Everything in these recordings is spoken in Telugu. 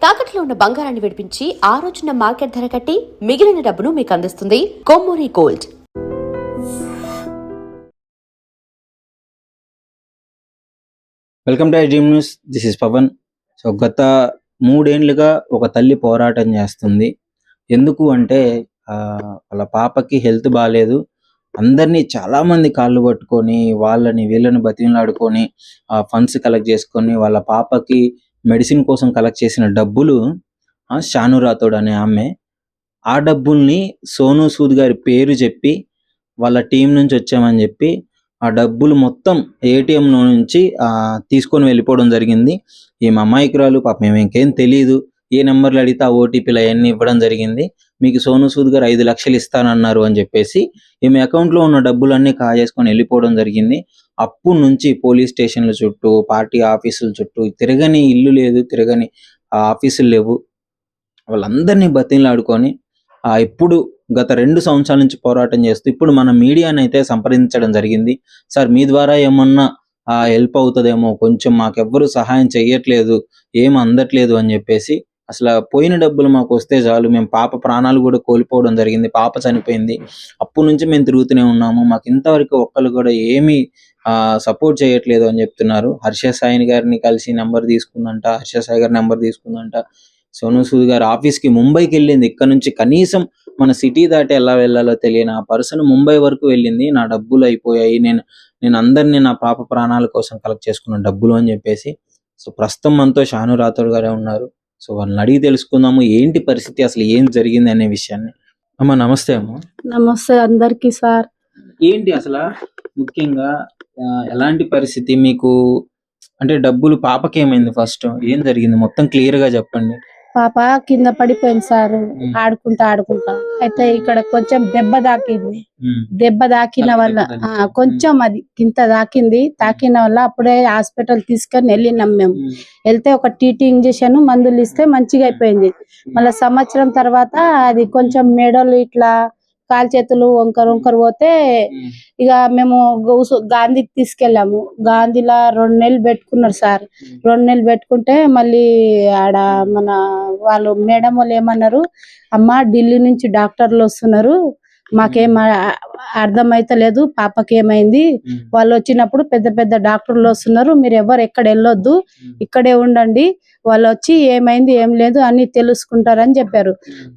తాకట్లో ఉన్న బంగారాన్ని విడిపించి ఆ రోజున మార్కెట్ ధర కట్టి మిగిలిన డబ్బును మీకు అందిస్తుంది Kommuri gold. Welcome to Dream News. This is Pavan. So గత 3 ఏళ్లుగా ఒక తల్లి పోరాటం చేస్తుంది. ఎందుకు అంటే వాళ్ళ పాపకి హెల్త్ బాగాలేదు. అందరినీ చాలామంది కాళ్ళు పట్టుకొని వాళ్ళని వీళ్ళని బతిమలాడుకొని ఫండ్స్ కలెక్ట్ చేసుకొని వాళ్ళ పాపకి మెడిసిన్ కోసం కలెక్ట్ చేసిన డబ్బులు షాను రాథోడ్ అనే ఆమె ఆ డబ్బుల్ని సోనూ సూద్ గారి పేరు చెప్పి వాళ్ళ టీం నుంచి వచ్చామని చెప్పి ఆ డబ్బులు మొత్తం ఏటీఎం నుంచి తీసుకొని వెళ్ళిపోవడం జరిగింది. ఈమె అమాయకురాలు, పాపం మేము ఇంకేం తెలియదు. ఏ నెంబర్లు అడిగితే ఆ ఓటీపీలు అవన్నీ ఇవ్వడం జరిగింది. మీకు సోనూ సూద్ గారు 5 లక్షలు ఇస్తానన్నారు అని చెప్పేసి ఈమె అకౌంట్లో ఉన్న డబ్బులన్నీ కాజేసుకొని వెళ్ళిపోవడం జరిగింది. అప్పుడు నుంచి పోలీస్ స్టేషన్ల చుట్టూ, పార్టీ ఆఫీసుల చుట్టూ తిరగని ఇల్లు లేదు, తిరగని ఆఫీసులు లేవు. వాళ్ళందరినీ బతిమలాడుకొని ఇప్పుడు గత 2 సంవత్సరాల నుంచి పోరాటం చేస్తూ ఇప్పుడు మన మీడియాని అయితే సంప్రదించడం జరిగింది. సార్, మీ ద్వారా ఏమన్నా హెల్ప్ అవుతుందేమో, కొంచెం మాకెవ్వరు సహాయం చెయ్యట్లేదు, ఏం అందట్లేదు అని చెప్పేసి. అసలు పోయిన డబ్బులు మాకు వస్తే చాలు, మేము పాప ప్రాణాలు కూడా కోల్పోవడం జరిగింది, పాప చనిపోయింది. అప్పటి నుంచి మేము తిరుగుతూనే ఉన్నాము, మాకు ఇంతవరకు ఒక్కళ్ళు కూడా ఏమీ సపోర్ట్ చేయట్లేదు అని చెప్తున్నారు. హర్ష సాయి గారిని కలిసి నెంబర్ తీసుకుందంట, హర్ష సాయి గారి నెంబర్ తీసుకుందంట. సోనూ సూద్ గారు ఆఫీస్కి ముంబైకి వెళ్ళింది. ఇక్కడ నుంచి కనీసం మన సిటీ దాటి ఎలా వెళ్ళాలో తెలియని ఆ పర్సన్ ముంబై వరకు వెళ్ళింది. నా డబ్బులు అయిపోయాయి, నేను అందరినీ నా పాప ప్రాణాల కోసం కలెక్ట్ చేసుకున్న డబ్బులు అని చెప్పేసి. సో ప్రస్తుతం మనతో షాను రాథోడ్ గారే ఉన్నారు. సో వాళ్ళని అడిగి తెలుసుకుందాము ఏంటి పరిస్థితి, అసలు ఏం జరిగింది అనే విషయాన్ని. అమ్మ నమస్తే. అమ్మ నమస్తే అందరికి సార్. ఏంటి అసలు ముఖ్యంగా ఎలాంటి పరిస్థితి మీకు, అంటే డబ్బులు పాపకి ఏమైంది, ఫస్ట్ ఏం జరిగింది మొత్తం క్లియర్ గా చెప్పండి. పాప కింద పడిపోయింది సార్, ఆడుకుంటా అయితే ఇక్కడ కొంచెం దెబ్బ తాకిన వల్ల కొంచెం అది కింద తాకిన వల్ల అప్పుడే హాస్పిటల్ తీసుకొని వెళ్ళినాం. మేము వెళ్తే ఒక టీటీ ఇంజెక్షన్ మందులు ఇస్తే మంచిగా అయిపోయింది. మళ్ళీ సంవత్సరం తర్వాత అది కొంచెం మెడలు ఇట్లా కాలు చేతులు వంకరు పోతే ఇక మేము గాంధీకి తీసుకెళ్ళాము. గాంధీలో 2 నెలలు పెట్టుకున్నారు సార్. 2 నెలలు పెట్టుకుంటే మళ్ళీ ఆడ మన వాళ్ళు మేడం వాళ్ళు ఏమన్నారు, అమ్మ ఢిల్లీ నుంచి డాక్టర్లు వస్తున్నారు, మాకేం అర్థమైతలేదు, పాపకి ఏమైంది, వాళ్ళు వచ్చినప్పుడు పెద్ద పెద్ద డాక్టర్లు వస్తున్నారు, మీరు ఎవరు ఎక్కడ వెళ్ళొద్దు, ఇక్కడే ఉండండి, వాళ్ళు వచ్చి ఏమైంది ఏం లేదు అని తెలుసుకుంటారని చెప్పారు.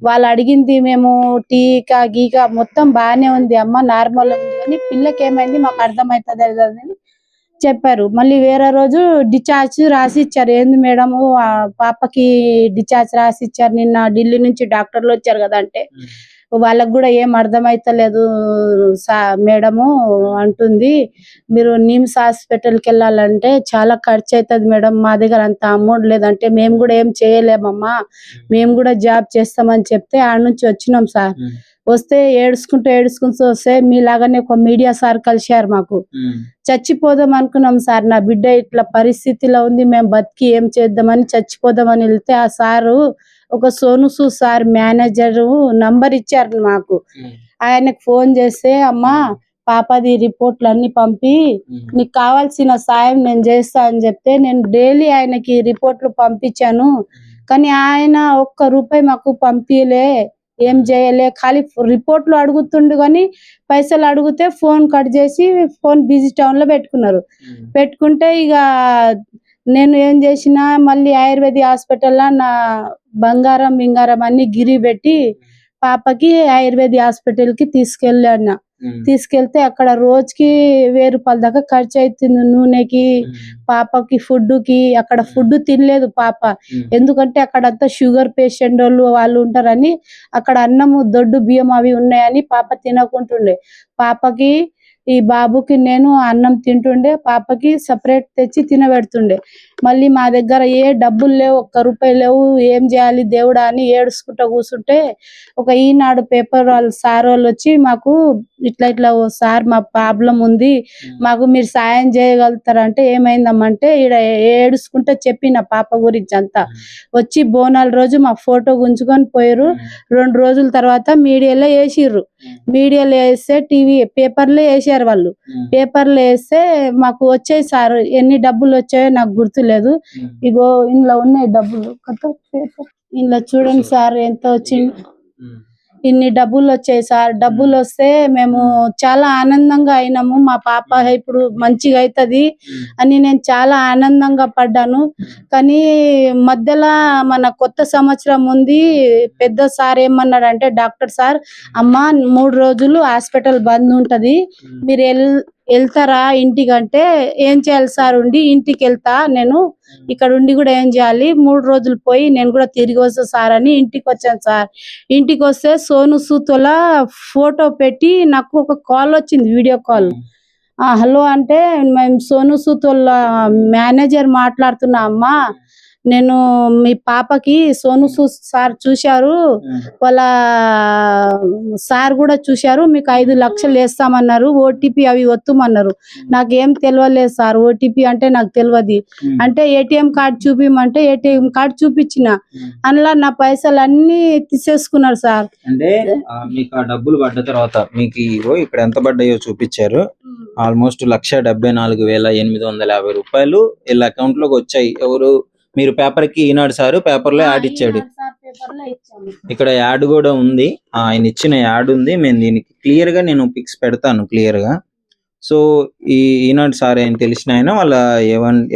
వాళ్ళు అడిగింది మేము టీకా గీకా మొత్తం బాగానే ఉంది అమ్మ, నార్మల్ ఉంది, కానీ పిల్లకి ఏమైంది మాకు అర్థమవుతుంది అని చెప్పారు. మళ్ళీ వేరే రోజు డిశ్చార్జ్ రాసి ఇచ్చారు. ఏంది మేడం పాపకి డిశ్చార్జ్ రాసి ఇచ్చారు, నిన్న ఢిల్లీ నుంచి డాక్టర్లు వచ్చారు కదా అంటే వాళ్ళకు కూడా ఏం అర్థమైతలేదు మేడము అంటుంది, మీరు నిమ్స్ హాస్పిటల్కి వెళ్ళాలంటే చాలా ఖర్చు అవుతుంది మేడం, మా దగ్గర అంత అమౌంట్ లేదంటే మేము కూడా ఏం చేయలేమమ్మా, మేము కూడా జాబ్ చేస్తామని చెప్తే ఆడ నుంచి వచ్చినాం సార్. వస్తే ఏడుచుకుంటూ వస్తే మీలాగానే ఒక మీడియా సార్ కలిశారు. మాకు చచ్చిపోదాం అనుకున్నాం సార్, నా బిడ్డ ఇట్లా పరిస్థితిలో ఉంది, మేము బతికి ఏం చేద్దామని చచ్చిపోదామని వెళ్తే ఆ సారు ఒక Sonu Sood sir manager number ఇచ్చారు మాకు. ఆయనకు ఫోన్ చేస్తే అమ్మా పాపది రిపోర్ట్లు అన్ని పంపి నీకు కావాల్సిన సాయం నేను చేస్తా అని చెప్తే నేను డైలీ ఆయనకి రిపోర్ట్లు పంపించాను. కానీ ఆయన ఒక్క రూపాయి మాకు పంపిలే, ఏం చేయలే, ఖాళీ రిపోర్ట్లు అడుగుతుండు కానీ పైసలు అడిగితే ఫోన్ కట్ చేసి ఫోన్ బిజీ టౌన్ లో పెట్టుకుంటే ఇక నేను ఏం చేసినా మళ్ళీ ఆయుర్వేదిక్ హాస్పిటల్లో నా బంగారం అన్ని గిరి పెట్టి పాపకి ఆయుర్వేదిక్ హాస్పిటల్ కి తీసుకెళ్తే అక్కడ రోజుకి 1000 రూపాయల దాకా ఖర్చు అవుతుంది. నూనెకి, పాపకి ఫుడ్ కి. అక్కడ ఫుడ్ తినలేదు పాప, ఎందుకంటే అక్కడంతా షుగర్ పేషెంట్ వాళ్ళు ఉంటారని అక్కడ అన్నము దొడ్డు బియ్యం అవి ఉన్నాయని పాప తినకుంటుండే. పాపకి ఈ బాబుకి నేను అన్నం తింటుండే, పాపకి సపరేట్ తెచ్చి తినబెడుతుండే. మళ్ళీ మా దగ్గర ఏ డబ్బులు లేవు, 1 రూపాయి లేవు, ఏం చేయాలి దేవుడా అని ఏడుచుకుంటూ కూర్చుంటే ఒక ఈనాడు పేపర్ వాళ్ళు సార్ వాళ్ళు వచ్చి మాకు ఇట్లా సార్ మా ప్రాబ్లం ఉంది, మాకు మీరు సాయం చేయగలుగుతారంటే ఏమైందమ్మంటే ఈడ ఏడుచుకుంటే చెప్పిన పాప గురించి అంతా. వచ్చి బోనాల రోజు మా ఫోటో గుంజుకొని పోయారు. 2 రోజుల తర్వాత మీడియాలో వేసిర్రు. మీడియాలో వేస్తే టీవీ పేపర్లో వేసారు కేసీఆర్ వాళ్ళు పేపర్లు వేస్తే మాకు వచ్చాయి సార్. ఎన్ని డబ్బులు వచ్చాయో నాకు గుర్తులేదు. ఇగో ఇందులో ఉన్నాయి డబ్బులు. ఇందులో చూడండి సార్ ఎంత వచ్చింది. ఇన్ని డబ్బులు వచ్చాయి సార్. డబ్బులు వస్తే మేము చాలా ఆనందంగా అయినాము. మా పాప ఇప్పుడు మంచిగా అవుతుంది అని నేను చాలా ఆనందంగా పడ్డాను. కానీ మధ్యలో మన కొత్త సంవత్సరం ఉంది. పెద్ద సార్ ఏమన్నాడంటే, డాక్టర్ సార్, అమ్మ 3 రోజులు హాస్పిటల్ బంద్ ఉంటది, మీరు వెళ్తారా ఇంటికంటే, ఏం చేయాలి సార్, ఉండి ఇంటికి వెళ్తా నేను, ఇక్కడ ఉండి కూడా ఏం చేయాలి, 3 రోజులు పోయి నేను కూడా తిరిగి వస్తా సార్ అని ఇంటికి వచ్చాను సార్. ఇంటికి వస్తే సోను సూద్ ఫోటో పెట్టి నాకు ఒక కాల్ వచ్చింది, వీడియో కాల్. హలో అంటే, మేము సోను సూద్ మేనేజర్ మాట్లాడుతున్నా అమ్మా, నేను మీ పాపకి సోను సూద్ సార్ చూశారు, వాళ్ళ సార్ కూడా చూశారు, మీకు 5 లక్షలు వేస్తామన్నారు, ఓటీపీ అవి వత్తుమన్నారు. నాకేం తెలియలేదు సార్, ఓటీపీ అంటే నాకు తెలియదు. అంటే ఏటీఎం కార్డు చూపిమంటే ఏటీఎం కార్డు చూపించిన, అందులో నా పైసలు అన్ని తీసేసుకున్నారు సార్. అంటే మీకు ఆ డబ్బులు పడ్డ తర్వాత మీకు ఇక్కడ ఎంత పడ్డాయో చూపించారు. ఆల్మోస్ట్ 1,74,850 రూపాయలు వీళ్ళ అకౌంట్ లోకి వచ్చాయి. ఎవరు? మీరు పేపర్ కి ఈనాడు సార్ పేపర్ లో యాడ్ ఇచ్చాడు. ఇక్కడ యాడ్ కూడా ఉంది, ఆయన ఇచ్చిన యాడ్ ఉంది. మేము దీనికి క్లియర్ గా నేను పిక్స్ పెడతాను క్లియర్ గా. సో ఈనాడు సార్ ఆయన తెలిసిన ఆయన, వాళ్ళ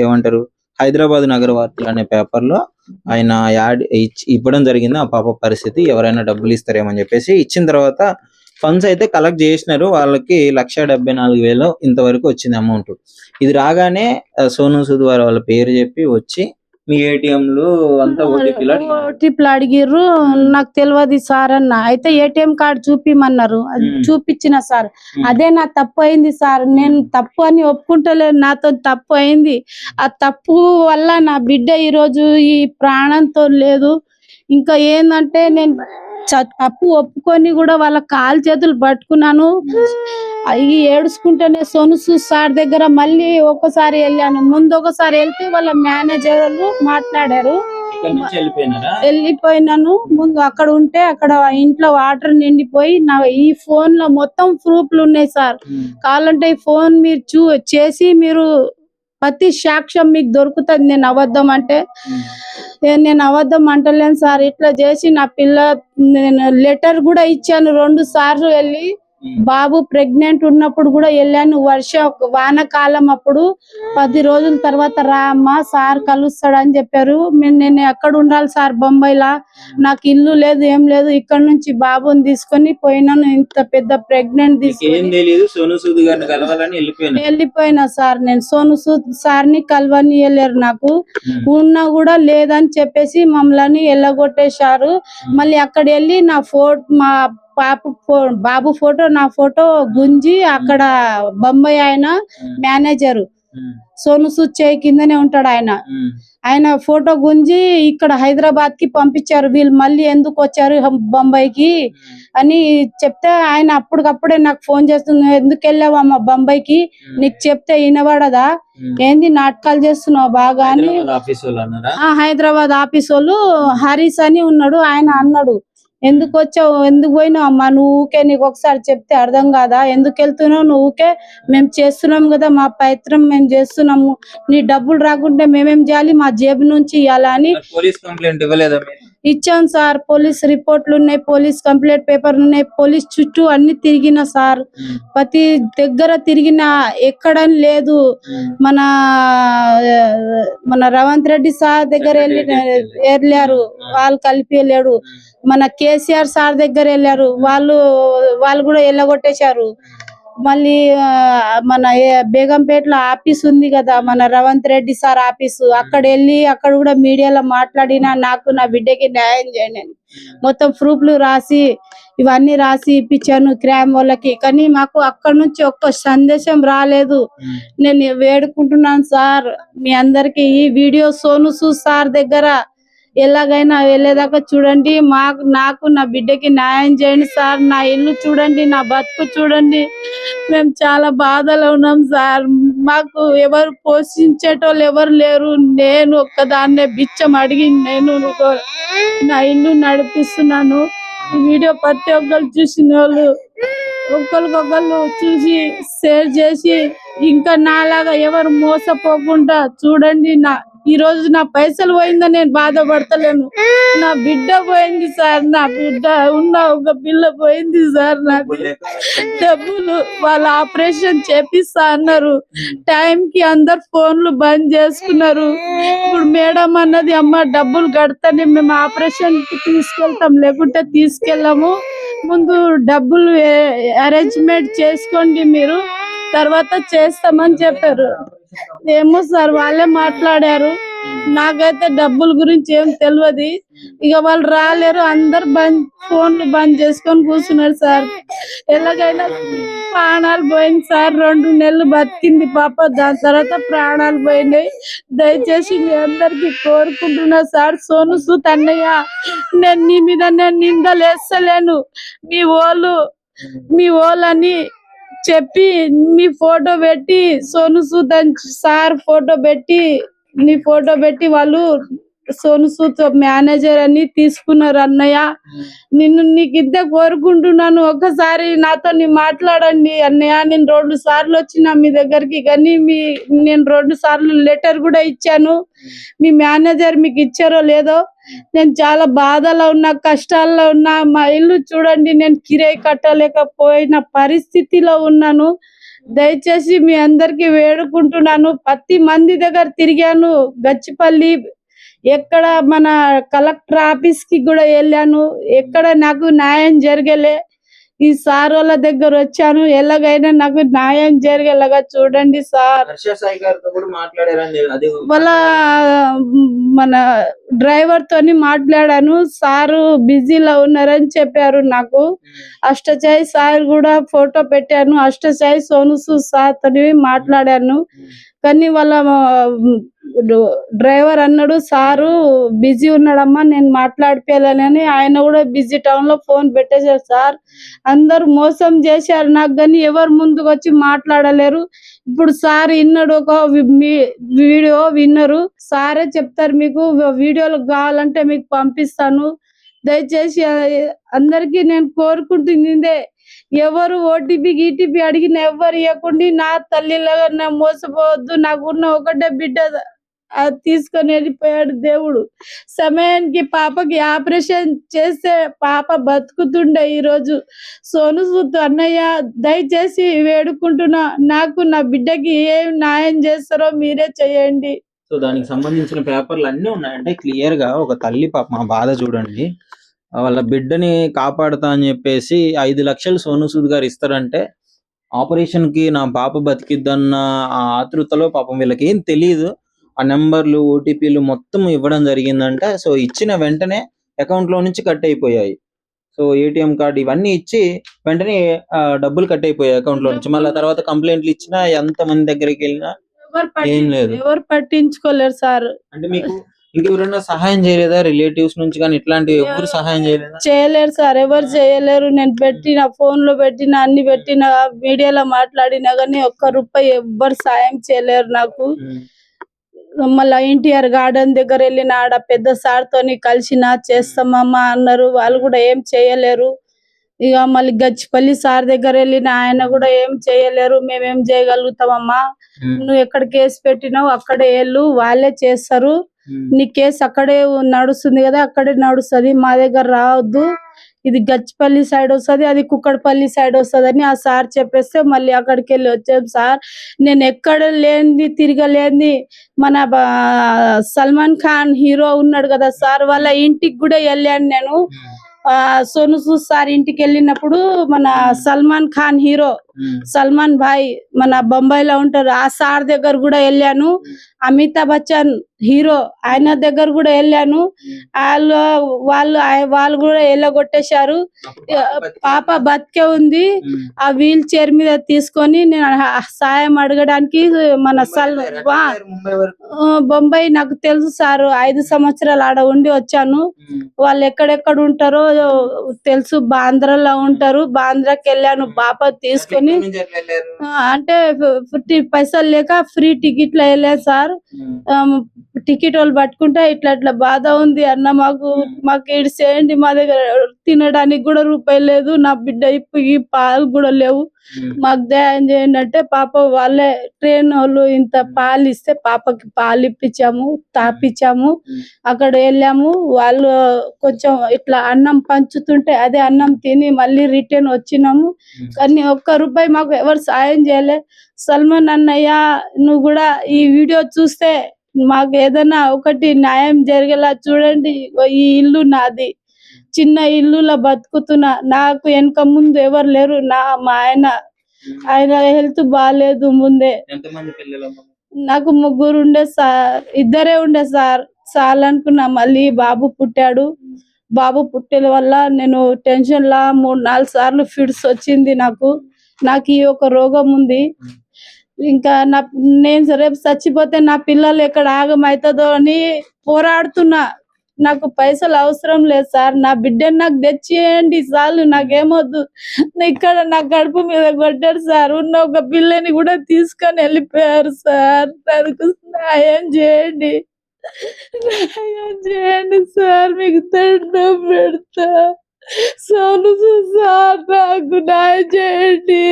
ఏమంటారు, హైదరాబాద్ నగర వార్తలు అనే పేపర్ లో ఆయన యాడ్ ఇవ్వడం జరిగింది. ఆ పాప పరిస్థితి, ఎవరైనా డబ్బులు ఇస్తారేమని చెప్పేసి ఇచ్చిన తర్వాత ఫండ్స్ అయితే కలెక్ట్ చేసినారు. వాళ్ళకి 1,74,000 ఇంతవరకు వచ్చింది అమౌంట్. ఇది రాగానే సోను సూద్ వాళ్ళ పేరు చెప్పి వచ్చి మీ ఏటీఎంలు అంతా ఓటీపీలు అడిగిర్రు. నాకు తెలియదు సార్ అన్న. అయితే ఏటీఎం కార్డు చూపిమన్నారు, చూపించిన సార్. అదే నా తప్పు అయింది సార్. నేను తప్పు అని ఒప్పుకుంటలేను, నాతో తప్పు అయింది. ఆ తప్పు వల్ల నా బిడ్డ ఈరోజు ఈ ప్రాణంతో లేదు. ఇంకా ఏందంటే, నేను తప్పు ఒప్పుకొని కూడా వాళ్ళ కాలు చేతులు పట్టుకున్నాను. అవి ఏడుచుకుంటేనే సోను సూద్ సార్ దగ్గర మళ్ళీ ఒకసారి వెళ్ళాను. ముందు ఒకసారి వెళ్తే వాళ్ళ మేనేజర్లు మాట్లాడారు, వెళ్ళిపోయినాను. ముందు అక్కడ ఉంటే అక్కడ ఇంట్లో వాటర్ నిండిపోయి నా ఈ ఫోన్ లో మొత్తం ప్రూఫ్లు ఉన్నాయి సార్. కావాలంటే ఈ ఫోన్ మీరు చేసి మీరు ప్రతి సాక్ష్యం మీకు దొరుకుతుంది. నేను అబద్ధం అంటే నేను అబద్ధం అంటలేను సార్. ఇట్లా చేసి నా పిల్ల, నేను లెటర్ కూడా ఇచ్చాను 2 సార్లు వెళ్ళి. బాబు ప్రెగ్నెంట్ ఉన్నప్పుడు కూడా వెళ్ళాను. వానకాలం అప్పుడు 10 రోజుల తర్వాత రా అమ్మా, సార్ కలుస్తాడు అని చెప్పారు. నేను ఎక్కడ ఉండాలి సార్, బొంబాయిలా, నాకు ఇల్లు లేదు ఏం లేదు. ఇక్కడ నుంచి బాబుని తీసుకొని పోయినాను. ఇంత పెద్ద ప్రెగ్నెంట్ తీసుకొని వెళ్ళిపోయినా సార్. నేను సోను సూద్ సార్ ని కలవని వెళ్ళారు. నాకు ఉన్నా కూడా లేదని చెప్పేసి మమ్మల్ని వెళ్ళగొట్టేశారు. మళ్ళీ అక్కడ వెళ్ళి నా మా బాబు ఫోటో, నా ఫోటో గుంజి అక్కడ బొంబాయి ఆయన మేనేజర్ సోను సూద్ చేయి కిందనే ఉంటాడు ఆయన ఫోటో గుంజి ఇక్కడ హైదరాబాద్ కి పంపించారు. వీళ్ళు మళ్ళీ ఎందుకు వచ్చారు బొంబాయికి అని చెప్తే ఆయన అప్పటికప్పుడే నాకు ఫోన్ చేస్తుంది, ఎందుకు వెళ్ళావమ్మా బొంబాయికి, నీకు చెప్తే వినబడదా, ఏంది నాటకాలు చేస్తున్నావు బాగా అని. హైదరాబాద్ ఆఫీస్ వాళ్ళు హరీష్ అని ఉన్నాడు, ఆయన అన్నాడు, ఎందుకు వచ్చావు, ఎందుకు పోయినావు అమ్మా, నువ్వు ఊకే, నీకు ఒకసారి చెప్తే అర్థం కాదా, ఎందుకు వెళ్తున్నావు, నువ్వు ఊకే, మేము చేస్తున్నాం కదా, మా ప్రయత్నం మేము చేస్తున్నాము, నీ డబ్బులు రాకుంటే మేమేం చేయాలి, మా జేబు నుంచి ఇవ్వాలా అని. పోలీస్ కంప్లైంట్ ఇవ్వలేదా? ఇచ్చాను సార్, పోలీస్ రిపోర్ట్లు ఉన్నాయి, పోలీస్ కంప్లైంట్ పేపర్లు ఉన్నాయి, పోలీస్ చుట్టూ అన్ని తిరిగిన సార్, ప్రతి దగ్గర తిరిగిన, ఎక్కడని లేదు. మన రేవంత్ రెడ్డి సార్ దగ్గర వెళ్ళారు, వాళ్ళు కలిపి వెళ్ళాడు. మన కేసీఆర్ సార్ దగ్గర వెళ్ళారు, వాళ్ళు కూడా వెళ్ళగొట్టేశారు. మళ్ళీ మన బేగంపేటలో ఆఫీస్ ఉంది కదా, మన రేవంత్ రెడ్డి సార్ ఆఫీసు, అక్కడ వెళ్ళి అక్కడ కూడా మీడియాలో మాట్లాడినా, నాకు నా బిడ్డకి న్యాయం చేయండి అని మొత్తం ప్రూఫ్లు రాసి, ఇవన్నీ రాసి ఇప్పించాను క్రైమ్ వాళ్ళకి. కానీ మాకు అక్కడ నుంచి ఒక్క సందేశం రాలేదు. నేను వేడుకుంటున్నాను సార్, మీ అందరికి ఈ వీడియో సోను సూద్ సార్ దగ్గర ఎలాగైనా వెళ్ళేదాకా చూడండి, నాకు నా బిడ్డకి న్యాయం చేయండి సార్. నా ఇల్లు చూడండి, నా బతుకు చూడండి, మేము చాలా బాధలో ఉన్నాం సార్. మాకు ఎవరు పోషించేటోళ్ళు ఎవరు లేరు, నేను ఒక్కదాన్నే బిచ్చం అడిగి నేను నా ఇల్లు నడిపిస్తున్నాను. ఈ వీడియో ప్రతి ఒక్కరు చూసిన వాళ్ళు ఒకరికొకళ్ళు చూసి షేర్ చేసి ఇంకా నాలాగా ఎవరు మోసపోకుండా చూడండి. ఈ రోజు నా పైసలు పోయిందని నేను బాధపడతలేను. నా బిడ్డ పోయింది సార్, నా బిడ్డ ఉన్న ఒక పిల్ల పోయింది సార్. నాకు డబ్బులు వాళ్ళ ఆపరేషన్ చేపిస్తా అన్నారు. టైంకి అందరు ఫోన్లు బంద్ చేసుకున్నారు. ఇప్పుడు మేడం అన్నది, అమ్మ డబ్బులు కడతానే మేము ఆపరేషన్ కి తీసుకెళ్తాం, లేకుంటే తీసుకెళ్ళాము, ముందు డబ్బులు అరేంజ్మెంట్ చేసుకోండి మీరు, తర్వాత చేస్తామని చెప్పారు. ఏమో సార్ వాళ్ళే మాట్లాడారు, నాకైతే డబ్బుల గురించి ఏం తెలియదు. ఇక వాళ్ళు రాలేరు, అందరు ఫోన్లు బంద్ చేసుకొని కూర్చున్నారు సార్. ఎలాగైనా ప్రాణాలు పోయింది సార్. 2 నెలలు బతికింది పాప, దాని తర్వాత ప్రాణాలు పోయినాయి. దయచేసి మీ అందరికి కోరుకుంటున్నా సార్, సోను సూద్ అన్నయ్య, నేను నీ మీద నేను నిందలు వేస్తలేను. మీ వాళ్ళని చెప్పి మీ ఫోటో పెట్టి, సోను సూద్ సార్ ఫోటో పెట్టి, నీ ఫోటో పెట్టి వాళ్ళు సోను సూద్ మేనేజర్ అని తీసుకున్నారు. అన్నయ్య, నీకు ఇంతే కోరుకుంటున్నాను, ఒక్కసారి నాతో మాట్లాడండి అన్నయ్య. నేను 2 సార్లు వచ్చిన మీ దగ్గరికి, కానీ నేను 2 సార్లు లెటర్ కూడా ఇచ్చాను. మీ మేనేజర్ మీకు ఇచ్చారో లేదో, నేను చాలా బాధలో ఉన్నా, కష్టాల్లో ఉన్నా. మా ఇల్లు చూడండి, నేను కిరాయి కట్టలేకపోయిన పరిస్థితిలో ఉన్నాను. దయచేసి మీ అందరికి వేడుకుంటున్నాను. 10 మంది దగ్గర తిరిగాను, గచ్చిపల్లి, ఎక్కడ మన కలెక్టర్ ఆఫీస్ కి కూడా వెళ్ళాను, ఎక్కడ నాకు న్యాయం జరగలే. ఈ సార్ వాళ్ళ దగ్గర వచ్చాను, ఎలాగైనా నాకు న్యాయం జరిగేలాగా చూడండి సార్. వాళ్ళ మన డ్రైవర్ తోని మాట్లాడాను, సారు బిజీలో ఉన్నారని చెప్పారు నాకు. అష్టచాయి సార్ కూడా ఫోటో పెట్టాను, అష్టచాయి సోను సూద్ సార్ తోని మాట్లాడాను. కానీ వాళ్ళ డ్రైవర్ అన్నాడు, సారు బిజీ ఉన్నాడమ్మా, నేను మాట్లాడిపోయాలని. ఆయన కూడా బిజీ టౌన్ లో ఫోన్ పెట్టేశారు సార్. అందరు మోసం చేశారు నాకు, కానీ ఎవరు ముందుకు వచ్చి మాట్లాడలేరు. ఇప్పుడు సార్ విన్నాడు, ఒక వీడియో విన్నారు, సారే చెప్తారు, మీకు వీడియోలు కావాలంటే మీకు పంపిస్తాను. దయచేసి అందరికి నేను కోరుకుంటుంది, ఎవరు ఓటీపీ గీటీపీ అడిగిన ఎవరు ఇవ్వకుండా, నా తల్లిలాగా నా మోసపోవద్దు. నాకున్న ఒకటే బిడ్డ, అది తీసుకొని వెళ్ళిపోయాడు దేవుడు. సమయానికి పాపకి ఆపరేషన్ చేస్తే పాప బతుకుతుండే. ఈ రోజు సోను సూద్ అన్నయ్య, దయచేసి వేడుకుంటున్నా, నాకు నా బిడ్డకి ఏం న్యాయం చేస్తారో మీరే చేయండి. సో దానికి సంబంధించిన పేపర్లు అన్నీ ఉన్నాయంటే క్లియర్ గా. ఒక తల్లి పాప మా బాధ చూడండి, వాళ్ళ బిడ్డని కాపాడుతా అని చెప్పేసి 5 లక్షలు సోను సూద్ గారు ఇస్తారంటే, ఆపరేషన్ కి నా పాప బతికిద్దన్న ఆ ఆతృతలో పాపం వీళ్ళకి ఏం తెలియదు, ఆ నెంబర్లు ఓటీపీలు మొత్తం ఇవ్వడం జరిగిందంటే, సో ఇచ్చిన వెంటనే అకౌంట్ లో నుంచి కట్ అయిపోయాయి. సో ఏటీఎం కార్డు ఇవన్నీ ఇచ్చి వెంటనే డబ్బులు కట్ అయిపోయాయి అకౌంట్ లో నుంచి. మళ్ళీ తర్వాత కంప్లైంట్లు ఇచ్చినా, ఎంత మంది దగ్గరికి వెళ్ళినా ఏం లేదు, ఎవరు పట్టించుకోలేరు సార్. అంటే మీకు ఇంకెవరైనా సహాయం చేయలేదా, రిలేటివ్స్ నుంచి కానీ ఇట్లాంటివి ఎవరు సహాయం చేయలేదా? చేయలేరు సార్, ఎవరు చేయలేరు. నేను పెట్టిన ఫోన్ లో పెట్టిన, అన్ని పెట్టిన, మీడియాలో మాట్లాడినా కానీ ఒక్క రూపాయి ఎవ్వరు సాయం చేయలేరు నాకు. మళ్ళా ఎన్టీఆర్ గార్డెన్ దగ్గర వెళ్ళిన, ఆడ పెద్ద సార్ తోని కలిసిన, చేస్తామమ్మా అన్నారు, వాళ్ళు కూడా ఏం చేయలేరు. ఇక మళ్ళీ గచ్చిపల్లి సార్ దగ్గర వెళ్ళిన, ఆయన కూడా ఏం చేయలేరు. మేమేం చేయగలుగుతామమ్మా, నువ్వు ఎక్కడ కేసు పెట్టినావు అక్కడే వెళ్ళు, వాళ్ళే చేస్తారు. నీ కేసు అక్కడే నడుస్తుంది కదా, అక్కడే నడుస్తుంది, మా దగ్గర రావద్దు, ఇది గచ్చిపల్లి సైడ్ వస్తుంది, అది కుక్కడపల్లి సైడ్ వస్తుంది అని ఆ సార్ చెప్పేస్తే మళ్ళీ అక్కడికి వెళ్ళి వచ్చాం సార్. నేను ఎక్కడ లేని తిరగలేని, మన సల్మాన్ ఖాన్ హీరో ఉన్నాడు కదా సార్, వాళ్ళ ఇంటికి కూడా వెళ్ళాను నేను. సోను సూద్ సార్ ఇంటికి వెళ్ళినప్పుడు మన సల్మాన్ ఖాన్ హీరో, సల్మాన్ భాయ్ మన బొంబాయిలో ఉంటారు, ఆ సార్ దగ్గర కూడా వెళ్ళాను. అమితాబ్ బచ్చన్ హీరో, ఆయన దగ్గర కూడా వెళ్ళాను. వాళ్ళు కూడా ఎల్లగొట్టేశారు. పాప బతికే ఉంది, ఆ వీల్ చైర్ మీద తీసుకొని నేను సాయం అడగడానికి మన బొంబాయి నాకు తెలుసు సార్, 5 సంవత్సరాలు ఆడ ఉండి వచ్చాను. వాళ్ళు ఎక్కడెక్కడ ఉంటారో తెలుసు, బాంద్రాలో ఉంటారు, బాంద్రాకి వెళ్ళాను. పాప తీసుకొని తీసుకొని అంటే 50 పైసలు లేక ఫ్రీ టికెట్లు వెళ్ళా సార్. టికెట్ వాళ్ళు పట్టుకుంటే ఇట్లా ఇట్లా బాధ ఉంది అన్న, మాకు ఇటు చేయండి, మా దగ్గర తినడానికి కూడా రూపాయి లేదు, నా బిడ్డ ఈ పాలు కూడా లేవు, మాకు దయం చేయండి అంటే పాప వాళ్ళే ట్రైన్ వాళ్ళు ఇంత పాలు ఇస్తే పాపకి పాలు ఇప్పించాము, తాపిచ్చాము. అక్కడ వెళ్ళాము, వాళ్ళు కొంచెం ఇట్లా అన్నం పంచుతుంటే అదే అన్నం తిని మళ్ళీ రిటర్న్ వచ్చినాము. కానీ ఒక్క రూపాయి మాకు ఎవరు సాయం చేయలే. సల్మాన్ అన్నయ్య, నువ్వు కూడా ఈ వీడియో చూస్తే మాకు ఏదైనా ఒకటి న్యాయం జరిగేలా చూడండి. ఈ ఇల్లు నాది, చిన్న ఇల్లులో బతుకుతున్నా, నాకు వెనక ముందు ఎవరు లేరు. మా ఆయన హెల్త్ బాగాలేదు. ముందే నాకు 3 ఉండే సార్, 2 ఉండే సార్. చాలనుకున్నా, మళ్ళీ బాబు పుట్టాడు. బాబు పుట్టిన వల్ల నేను టెన్షన్ లా 3-4 సార్లు ఫిట్స్ వచ్చింది. నాకు ఈ ఒక రోగం ఉంది. ఇంకా నేను రేపు చచ్చిపోతే నా పిల్లలు ఎక్కడ ఆగమవుతుందో అని పోరాడుతున్నా. నాకు పైసలు అవసరం లేదు సార్, నా బిడ్డని నాకు తెచ్చియండి చాలు, నాకేమొద్దు. ఇక్కడ నా కడుపు మీద కొట్టారు సార్, ఉన్న ఒక పిల్లని కూడా తీసుకొని వెళ్ళిపోయారు సార్. నాకు న్యాయం చేయండి, న్యాయం చేయండి సార్, మీకు దండం పెడతా. సోను సార్, నాకు న్యాయం చేయండి.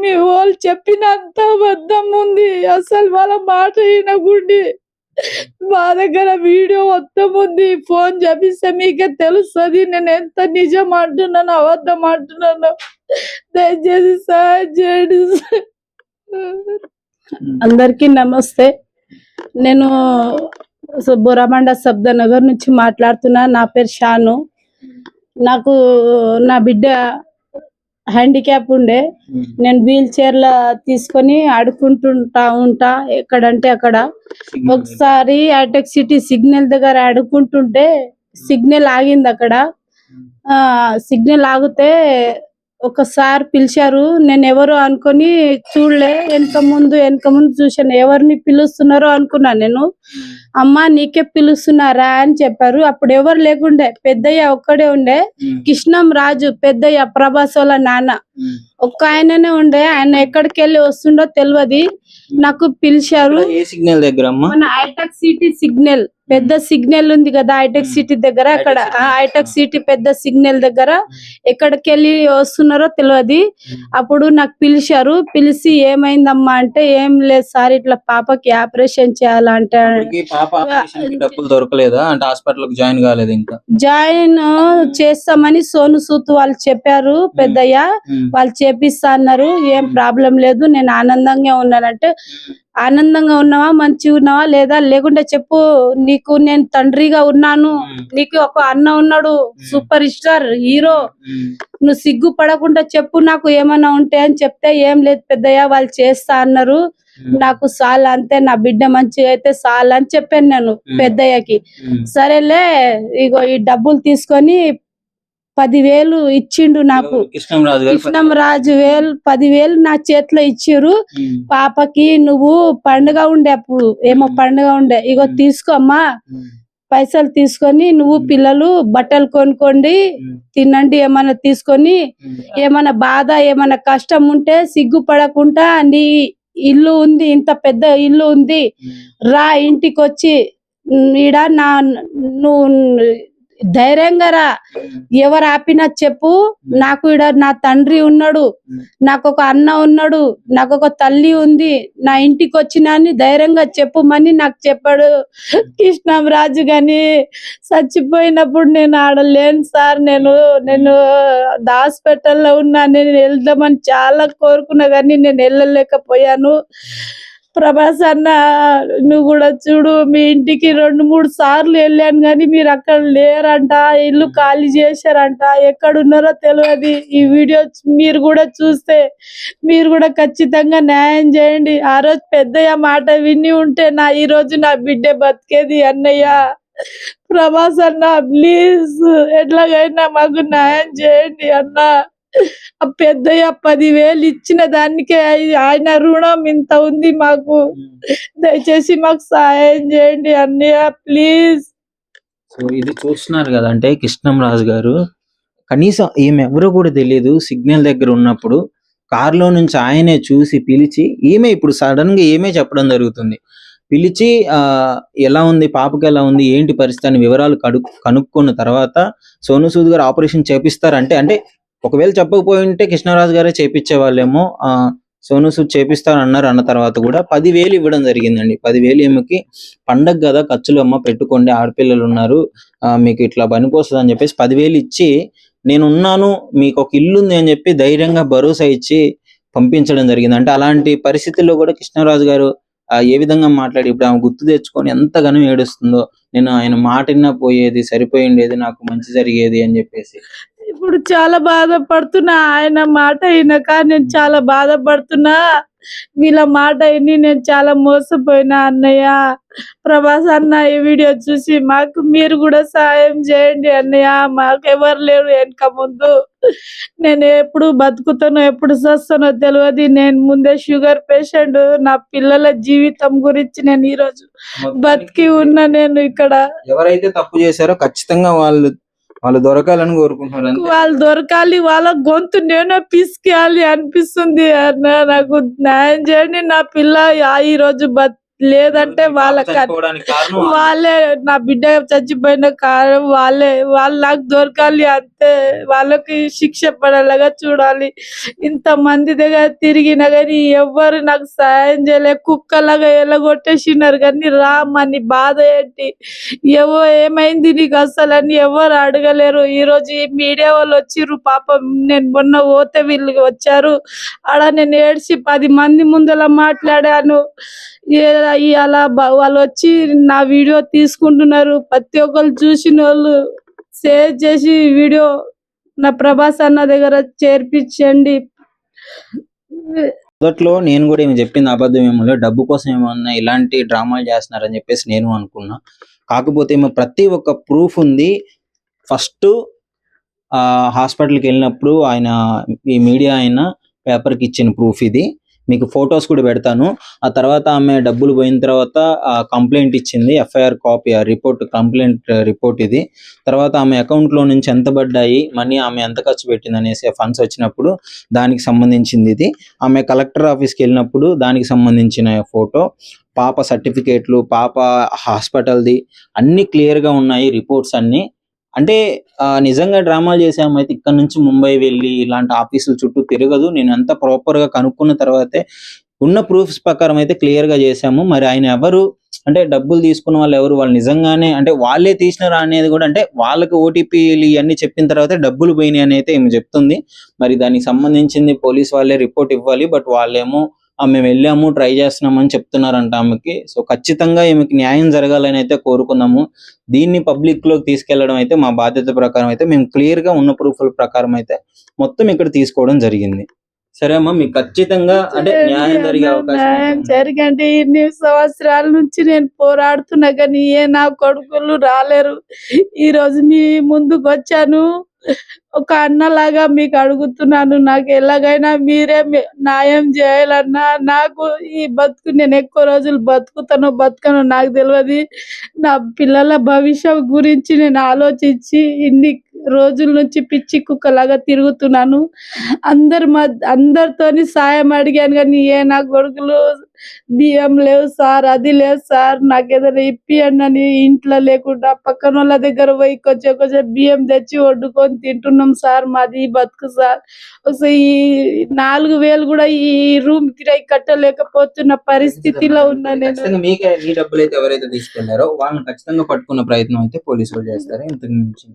మీ వాళ్ళు చెప్పినంత అబద్ధం ఉంది, అసలు వాళ్ళ మాట వినకుండి. మా దగ్గర వీడియో మొత్తం ఉంది, ఫోన్ చేపిస్తే మీకే తెలుస్తుంది నేను ఎంత నిజం అంటున్నాను, అబద్ధం అంటున్నాను. దయచేసి సాయం చేయండి. అందరికీ నమస్తే. నేను బోరామండ శబ్దనగర్ నుంచి మాట్లాడుతున్నా. నా పేరు షాను. నాకు నా బిడ్డ హ్యాండిక్యాప్ ఉండే, నేను వీల్ చైర్ లో తీసుకొని ఉంటా ఎక్కడంటే అక్కడ. ఒకసారి హైటెక్ సిటీ సిగ్నల్ దగ్గర ఆడుకుంటుంటే సిగ్నల్ ఆగింది. అక్కడ సిగ్నల్ ఆగితే ఒకసారి పిలిచారు. నేను ఎవరు అనుకొని చూడలే, వెనక ముందు చూసాను. ఎవరిని పిలుస్తున్నారో అనుకున్నా నేను. అమ్మ నీకే పిలుస్తున్నారా అని చెప్పారు. అప్పుడు ఎవరు లేకుండే, పెద్దయ్య ఒక్కడే ఉండే, కృష్ణం రాజు పెద్దయ్య, ప్రభాస్ వాళ్ళ నాన్న ఒక్క ఆయననే ఉండే. ఆయన ఎక్కడికి వెళ్ళి వస్తుండో తెలియదు. నాకు పిలిచారు. మన హైటెక్ సిటీ సిగ్నల్, పెద్ద సిగ్నల్ ఉంది కదా హైటెక్ సిటీ దగ్గర, అక్కడ హైటెక్ సిటీ పెద్ద సిగ్నల్ దగ్గర ఎక్కడికి వెళ్ళి వస్తున్నారో తెలియదు. అప్పుడు నాకు పిలిచారు. పిలిచి ఏమైందమ్మా అంటే, ఏం లేదు సార్, ఇట్లా పాపకి ఆపరేషన్ చేయాలంటే. డబ్బులు దొరకలేదా అంటే హాస్పిటల్ జాయిన్ కాలేదు? ఇంకా జాయిన్ చేస్తామని సోను సూద్ వాళ్ళు చెప్పారు. పెద్దయ్య వాళ్ళు చేపిస్తా అన్నారు. ఏం ప్రాబ్లం లేదు, నేను ఆనందంగా ఉన్నానంటే, ఆనందంగా ఉన్నావా, మంచిగా ఉన్నావా లేదా, లేకుంటే చెప్పు, నీకు నేను తండ్రిగా ఉన్నాను, నీకు ఒక అన్న ఉన్నాడు, సూపర్ స్టార్ హీరో, నువ్వు సిగ్గు పడకుండా చెప్పు, నాకు ఏమైనా ఉంటే అని చెప్తే, ఏం లేదు పెద్దయ్య వాళ్ళు చేస్తా అన్నారు, నాకు సాల్ అంతే, నా బిడ్డ మంచిగా అయితే సాల్ అని చెప్పాను నేను పెద్దయ్యకి. సరేలే, ఇగో ఈ డబ్బులు తీసుకొని 10,000 ఇచ్చిండు నాకు. కృష్ణం రాజు 10,000 నా చేతిలో ఇచ్చిర్రు. పాపకి నువ్వు పండుగ ఉండే, అప్పుడు ఏమో పండుగ ఉండే, ఇగో తీసుకోమ్మా పైసలు తీసుకొని నువ్వు పిల్లలు బట్టలు కొనుక్కోండి, తినండి, ఏమైనా తీసుకొని, ఏమైనా బాధ ఏమైనా కష్టం ఉంటే సిగ్గుపడకుండా, నీ ఇల్లు ఉంది, ఇంత పెద్ద ఇల్లు ఉంది, రా ఇంటికి వచ్చి ఈడ నువ్వు ధైర్యంగా రా, ఎవరు ఆపినా చెప్పు, నాకు ఈడ నా తండ్రి ఉన్నాడు, నాకు ఒక అన్న ఉన్నాడు, నాకు ఒక తల్లి ఉంది, నా ఇంటికి వచ్చినాని ధైర్యంగా చెప్పుమని నాకు చెప్పాడు కృష్ణం రాజు. గాని చచ్చిపోయినప్పుడు నేను ఆడలేను సార్, నేను హాస్పిటల్లో ఉన్నా, నేను వెళ్దామని చాలా కోరుకున్నా కానీ నేను వెళ్ళలేకపోయాను. ప్రభాస్ అన్న, నువ్వు కూడా చూడు, మీ ఇంటికి 2-3 సార్లు వెళ్ళాను కానీ మీరు అక్కడ లేరంట, ఇల్లు ఖాళీ చేశారంట, ఎక్కడున్నారో తెలియదు. ఈ వీడియో మీరు కూడా చూస్తే మీరు కూడా ఖచ్చితంగా న్యాయం చేయండి. ఆ రోజు పెద్దయ్య మాట విని ఉంటే ఈ రోజు నా బిడ్డ బతికేది. అన్నయ్య ప్రభాస్ అన్న, ప్లీజ్ ఎట్లాగైనా మాకు న్యాయం చేయండి అన్న. ఆ పెద్దయ్య 10,000 ఇచ్చిన దానికే ఆయన రుణం ఇంత ఉంది మాకు. దయచేసి మాకు సహాయం చేయండి అన్నయ్య, ప్లీజ్. సో ఇది చూస్తున్నారు కదా, అంటే కృష్ణం రాజు గారు కనీసం ఈమె ఎవరో కూడా తెలియదు. సిగ్నల్ దగ్గర ఉన్నప్పుడు కారులో నుంచి ఆయనే చూసి పిలిచి ఈమె ఇప్పుడు సడన్ గా ఏమే చెప్పడం జరుగుతుంది. పిలిచి ఎలా ఉంది పాపకి, ఎలా ఉంది, ఏంటి పరిస్థితి అని వివరాలు కనుక్కున్న తర్వాత సోనూ సూద్ గారు ఆపరేషన్ చేపిస్తారంటే, అంటే ఒకవేళ చెప్పకపోయి ఉంటే కృష్ణరాజు గారే చేపించే వాళ్ళేమో. సోనూ సూద్ చేపిస్తారన్నారు. అన్న తర్వాత కూడా 10,000 ఇవ్వడం జరిగిందండి. 10,000 ఈమెకి పండగ కదా, ఖర్చులు అమ్మ పెట్టుకోండి, ఆడపిల్లలు ఉన్నారు, మీకు ఇట్లా పనికొస్తుంది అని చెప్పేసి 10,000 ఇచ్చి, నేనున్నాను, మీకు ఒక ఇల్లు ఉంది అని చెప్పి ధైర్యంగా భరోసా ఇచ్చి పంపించడం జరిగింది. అంటే అలాంటి పరిస్థితుల్లో కూడా కృష్ణరాజు గారు ఏ విధంగా మాట్లాడి ఇప్పుడు ఆమె గుర్తు తెచ్చుకొని ఎంతగానో ఏడుస్తుందో, నేను ఆయన మాట విన్నా పోయేది, సరిపోయిండేది, నాకు మంచి జరిగేది అని చెప్పేసి. ఇప్పుడు చాలా బాధపడుతున్నా. ఆయన మాట వినక నేను చాలా బాధపడుతున్నా. వీళ్ళ మాట విని నేను చాలా మోసపోయినా. అన్నయ్య, ప్రభాస్ అన్న, ఈ వీడియో చూసి మాకు మీరు కూడా సాయం చేయండి అన్నయ్య. మాకెవరు లేరు వెనక ముందు. నేను ఎప్పుడు బతుకుతానో ఎప్పుడు చస్తానో తెలియదు. నేను ముందే షుగర్ పేషెంట్. నా పిల్లల జీవితం గురించి నేను ఈ రోజు బతికి ఉన్నా. నేను ఇక్కడ ఎవరైతే తప్పు చేశారో ఖచ్చితంగా వాళ్ళు దొరకాలని కోరుకుంటున్నారు. వాళ్ళు దొరకాలి, వాళ్ళ గొంతు నేను పిసికేయాలి అనిపిస్తుంది అన్న. నాకు న్యాయం చేయండి. నా పిల్ల ఈ రోజు లేదంటే వాళ్ళే నా బిడ్డ చచ్చిపోయిన కారణం వాళ్ళు నాకు దొరకాలి అంతే. వాళ్ళకి శిక్ష పడేలాగా చూడాలి. ఇంత మంది దగ్గర తిరిగినా కానీ ఎవ్వరు నాకు సాయం చేయలే. కుక్కలాగా ఎలగొట్టేసినారు కానీ రామని బాధ ఏంటి, ఏమైంది నీకు అసలు అని ఎవరు అడగలేరు. ఈ రోజు ఈ మీడియా వాళ్ళు వచ్చిర్రు. పాపం నేను మొన్న పోతే వీళ్ళు వచ్చారు. ఆడ నేను ఏడ్చి 10 మంది ముందల మాట్లాడాను. అలా వాళ్ళు వచ్చి నా వీడియో తీసుకుంటున్నారు. ప్రతి ఒక్కరు చూసిన వాళ్ళు షేర్ చేసి వీడియో నా ప్రభాస్ అన్న దగ్గర చేర్పించండి. మొదట్లో నేను కూడా ఏమి చెప్పింది అబద్ధం ఏమో, డబ్బు కోసం ఏమన్నా ఇలాంటి డ్రామాలు చేస్తున్నారని చెప్పేసి నేను అనుకున్నా. కాకపోతే ఏమో ప్రతి ఒక్క ప్రూఫ్ ఉంది. ఫస్ట్ హాస్పిటల్కి వెళ్ళినప్పుడు ఆయన, ఈ మీడియా ఆయన పేపర్కి ఇచ్చిన ప్రూఫ్ ఇది. మీకు ఫొటోస్ కూడా పెడతాను. ఆ తర్వాత ఆమె డబ్బులు పోయిన తర్వాత కంప్లైంట్ ఇచ్చింది, ఎఫ్ఐఆర్ కాపీ, కంప్లైంట్ రిపోర్ట్ ఇది. తర్వాత ఆమె అకౌంట్లో నుంచి ఎంత పడ్డాయి మనీ, ఆమె ఎంత ఖర్చు పెట్టింది అనేసి ఫండ్స్ వచ్చినప్పుడు దానికి సంబంధించింది ఇది. ఆమె కలెక్టర్ ఆఫీస్కి వెళ్ళినప్పుడు దానికి సంబంధించిన ఫోటో, పాప సర్టిఫికేట్లు, పాప హాస్పిటల్ది అన్ని క్లియర్గా ఉన్నాయి రిపోర్ట్స్ అన్ని. అంటే నిజంగా డ్రామాలు చేసామైతే ఇక్కడ నుంచి ముంబై వెళ్ళి ఇలాంటి ఆఫీసుల చుట్టూ తిరగదు. నేను అంత ప్రాపర్ గా కనుక్కున్న తర్వాతే ఉన్న ప్రూఫ్స్ ప్రకారం అయితే క్లియర్ గా చేశాము. మరి ఆయన ఎవరు, అంటే డబ్బులు తీసుకున్న వాళ్ళు ఎవరు, వాళ్ళు నిజంగానే అంటే వాళ్ళే తీసినారా అనేది కూడా, అంటే వాళ్ళకి ఓటీపీలు ఇవన్నీ చెప్పిన తర్వాత డబ్బులు పోయినాయి అని అయితే ఏమి చెప్తుంది. మరి దానికి సంబంధించింది పోలీస్ వాళ్ళే రిపోర్ట్ ఇవ్వాలి. బట్ వాళ్ళేమో మేము వెళ్ళాము, ట్రై చేస్తున్నామని చెప్తున్నారంట ఆమెకి. సో ఖచ్చితంగా ఈమెకి న్యాయం జరగాలని అయితే కోరుకున్నాము. దీన్ని పబ్లిక్ లోకి తీసుకెళ్లడం అయితే మా బాధ్యత ప్రకారం అయితే మేము క్లియర్ గా ఉన్న ప్రూఫ్ల ప్రకారం అయితే మొత్తం ఇక్కడ తీసుకోవడం జరిగింది. సరే అమ్మా, మీకు ఖచ్చితంగా అంటే న్యాయం జరిగే అవకాశం జరిగండి. ఇన్ని సంవత్సరాల నుంచి నేను పోరాడుతున్నా కానీ నా కొడుకులు రాలేరు. ఈ రోజు నీ ముందుకు వచ్చాను. ఒక అన్నలాగా మీకు అడుగుతున్నాను, నాకు ఎలాగైనా మీరే న్యాయం చేయాలన్నా. నాకు ఈ బతుకు నేను ఎక్కువ రోజులు బతుకనో నాకు తెలియదు. నా పిల్లల భవిష్యత్ గురించి నేను ఆలోచించి ఇన్ని రోజుల నుంచి పిచ్చి కుక్కలాగా తిరుగుతున్నాను. అందరితోని సాయం అడిగాను కానీ నా కొడుకులు బియ్యం లేవు సార్, అది లేదు సార్, నాకు ఏదైనా ఇప్పియండి అని ఇంట్లో లేకుండా పక్కన వాళ్ళ దగ్గర పోయి కొంచెం బియ్యం తెచ్చి వండుకొని తింటున్నాం సార్. మాది బతుకు సార్. ఈ 4,000 కూడా ఈ రూమ్ కిరాయి కట్టలేకపోతున్న పరిస్థితిలో ఉన్నా నేను. మీకే ఈ డబ్బులు అయితే ఎవరైతే తీసుకెళ్లారో వాళ్ళని ఖచ్చితంగా పట్టుకున్న ప్రయత్నం అయితే పోలీసులు చేస్తారు. ఇంతకు మించి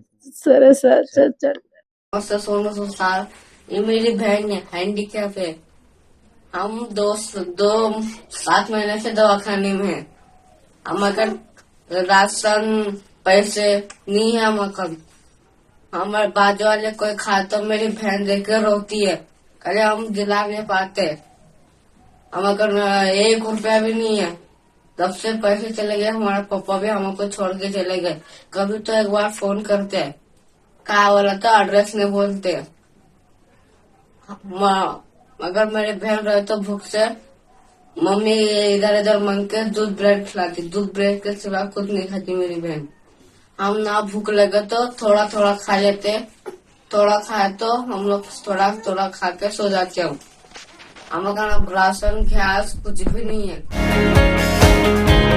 సరే సార్. सोनू सर, ये मेरी बहन है, हैंडीकैप है। हम दो 7 महीने से दवाखाने में हैं। हम अगर राशन पैसे नहीं है, हमारे बाजू वाले कोई खा तो मेरी बहन देखकर रोती है, अरे हम दिला नहीं पाते। हम अगर 1 रुपया भी नहीं है, तब से पैसे चले गए। हमारे पापा भी हमको छोड़ के चले गए। कभी तो एक बार फोन करते हैं, कहा बोला तो एड्रेस नहीं बोलते। अगर मेरे बहन रहे तो भूख से मम्मी इधर उधर मांग के दूध ब्रेड खिलाती, दूध ब्रेड के सिवा कुछ नहीं खाती मेरी बहन। हम ना भूख लगे तो थोड़ा थोड़ा खा लेते, थोड़ा खाए तो हम लोग थोड़ा थोड़ा खा के सो जाते हैं। हमारा राशन गैस कुछ भी नहीं है।